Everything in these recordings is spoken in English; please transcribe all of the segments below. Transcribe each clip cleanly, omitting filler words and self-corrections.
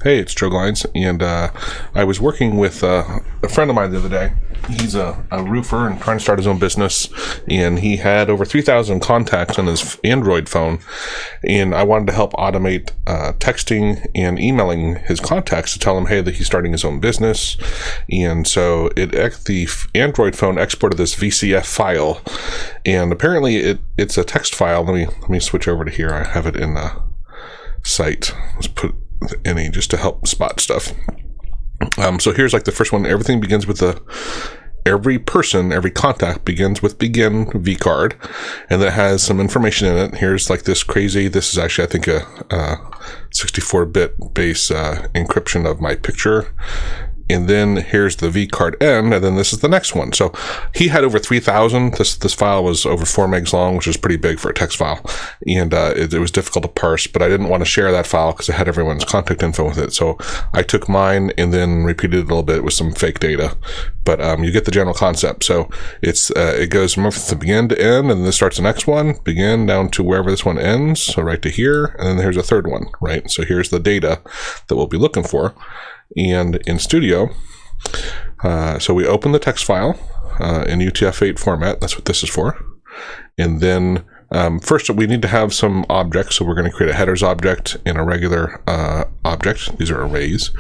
Hey, it's Joe Glines, and I was working with a friend of mine the other day. He's a roofer and trying to start his own business, and he had over 3,000 contacts on his Android phone, and I wanted to help automate texting and emailing his contacts to tell him, hey, that he's starting his own business. And so the Android phone exported this VCF file, and apparently it's a text file. Let me switch over to here. I have it in the site. Let's put any just to help spot stuff. So here's like the first one. Everything begins with every contact begins with begin vcard, and that has some information in it. Here's like this is actually, I think, a 64-bit base encryption of my picture. And then here's the vcard end, and then this is the next one. So he had over 3,000. This file was over 4 megs long, which is pretty big for a text file. And it was difficult to parse, but I didn't want to share that file because I had everyone's contact info with it. So I took mine and then repeated it a little bit with some fake data. But you get the general concept. So it goes from the begin to end, and then this starts the next one, begin down to wherever this one ends. So right to here, and then here's a third one, right? So here's the data that we'll be looking for. And in Studio, so we open the text file in UTF-8 format. That's what this is for. And then first we need to have some objects. So we're going to create a headers object and a regular object. These are arrays.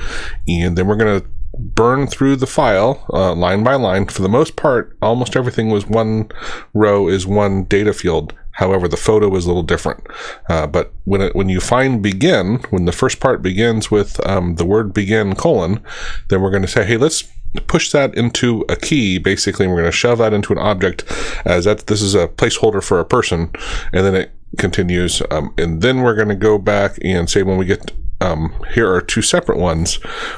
And then we're going to burn through the file line by line. For the most part, almost everything was one row is one data field. However, the photo is a little different. But when you find begin, when the first part begins with the word begin : then we're going to say, hey, let's push that into a key, basically, and we're going to shove that into an object as this is a placeholder for a person, and then it continues. And then we're going to go back and say when we get, here are two separate ones,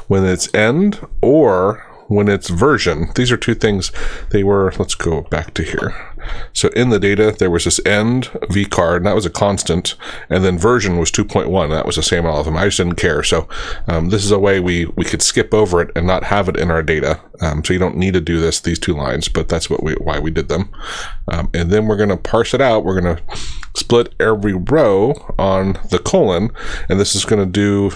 when it's end or when it's version. These are two things. Let's go back to here. So in the data, there was this end vcard, and that was a constant, and then version was 2.1. That was the same on all of them. I just didn't care. So this is a way we could skip over it and not have it in our data. So you don't need to do these two lines, but that's why we did them. And then we're going to parse it out. We're going to split every row on the colon, and this is going to do,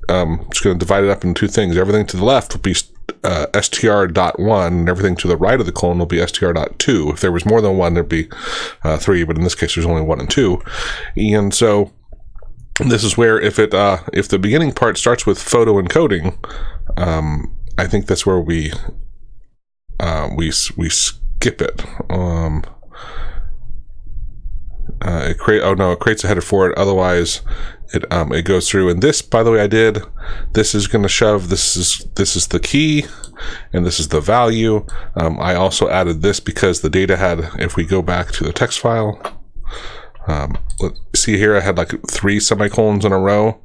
it's going to divide it up into two things. Everything to the left will be str.1, and everything to the right of the colon will be str.2. If there was more than one, there'd be 3, but in this case, there's only 1 and 2. And so this is where if the beginning part starts with photo encoding, I think that's where we skip it. It creates a header for it. Otherwise, it goes through. And this, by the way, this is going to shove. This is the key, and this is the value. I also added this because the data had. If we go back to the text file, let's see here. I had like 3 semicolons in a row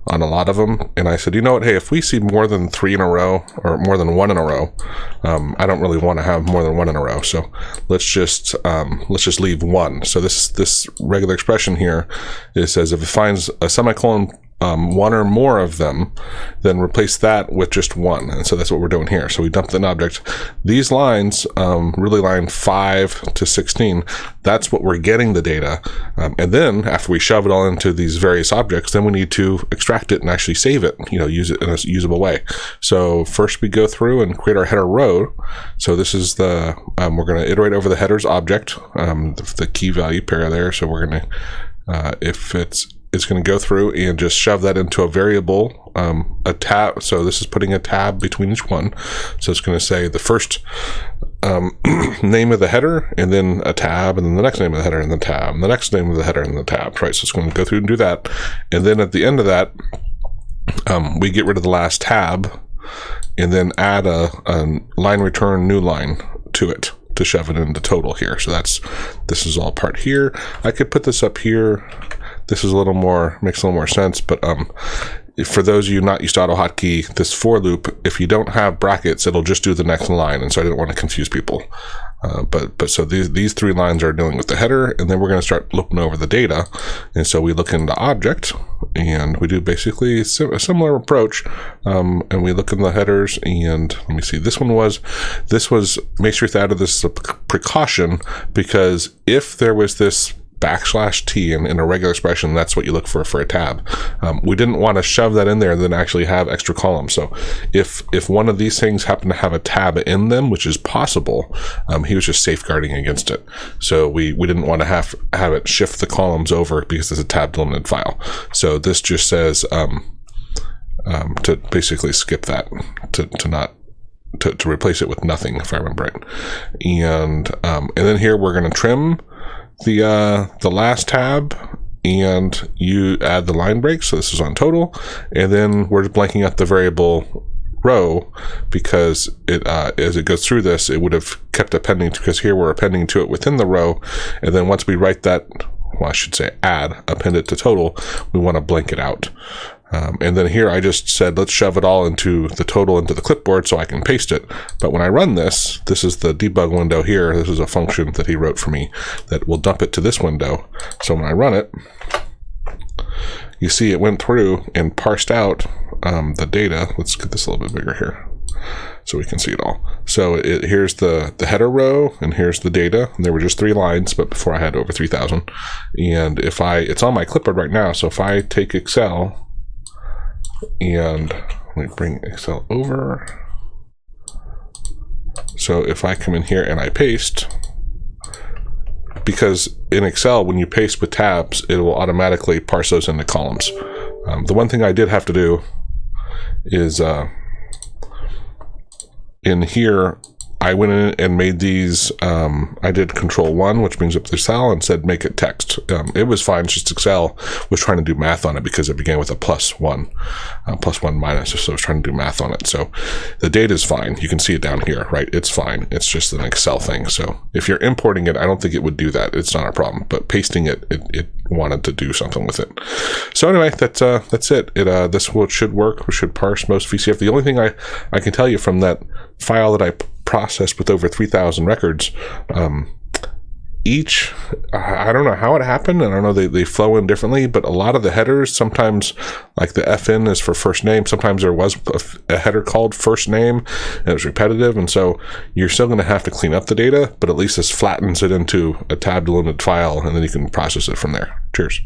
on a lot of them, and I said, you know what? Hey, if we see more than 3 in a row or more than 1 in a row, I don't really want to have more than 1 in a row. So let's just leave 1. So this regular expression here, it says if it finds a semicolon, 1 or more of them, then replace that with just 1. And so that's what we're doing here. So we dumped an object. These lines, really line 5 to 16, that's what we're getting the data. And then after we shove it all into these various objects, then we need to extract it and actually save it, use it in a usable way. So first we go through and create our header row. So this is we're going to iterate over the headers object, the key value pair there. So we're going to, it's going to go through and just shove that into a variable, a tab. So this is putting a tab between each one. So it's going to say the first name of the header, and then a tab, and then the next name of the header, and the tab, and the next name of the header, and the tab, right? So it's going to go through and do that. And then at the end of that, we get rid of the last tab, and then add a line return new line to it to shove it into total here. So this is all part here. I could put this up here. This is makes a little more sense, but for those of you not used to AutoHotkey, this for loop, if you don't have brackets, it'll just do the next line, and so I didn't want to confuse people. But so these 3 lines are dealing with the header, and then we're going to start looking over the data. And so we look into object, and we do basically a similar approach, and we look in the headers, and let me see, this was make sure to add this as a precaution, because if there was this \T, and in a regular expression, that's what you look for a tab. We didn't want to shove that in there and then actually have extra columns. So if one of these things happen to have a tab in them, which is possible, he was just safeguarding against it. So we didn't want to have it shift the columns over because it's a tab delimited file. So this just says to basically skip that, to replace it with nothing, if I remember right. And then here we're going to trim the last tab, and you add the line break. So this is on total, and then we're blanking out the variable row because it as it goes through this, it would have kept appending, because here we're appending to it within the row, and then once we write that, well, I should say append it to total, we want to blank it out. And then here I just said, let's shove it all into the total into the clipboard so I can paste it. But when I run this is the debug window here. This is a function that he wrote for me that will dump it to this window. So when I run it, you see it went through and parsed out the data. Let's get this a little bit bigger here so we can see it all. So here's the header row, and here's the data. And there were just 3 lines, but before I had over 3,000. And it's on my clipboard right now. So if I take Excel, and let me bring Excel over. So if I come in here and I paste, because in Excel, when you paste with tabs, it will automatically parse those into columns. The one thing I did have to do is in here, I went in and made these, I did Control-1, which brings up the cell, and said make it text. It was fine, just Excel was trying to do math on it because it began with a +1, +1 minus, so it was trying to do math on it. So the data is fine. You can see it down here, right? It's fine. It's just an Excel thing. So if you're importing it, I don't think it would do that. It's not a problem. But pasting it, it wanted to do something with it. So anyway, that's it. This should work. We should parse most VCF. The only thing I can tell you from that file that I processed with over 3,000 records, each, I don't know how it happened, and I don't know they flow in differently, but a lot of the headers, sometimes like the FN is for first name, sometimes there was a header called first name and it was repetitive, and so you're still going to have to clean up the data, but at least this flattens it into a tab delimited file, and then you can process it from there. Cheers.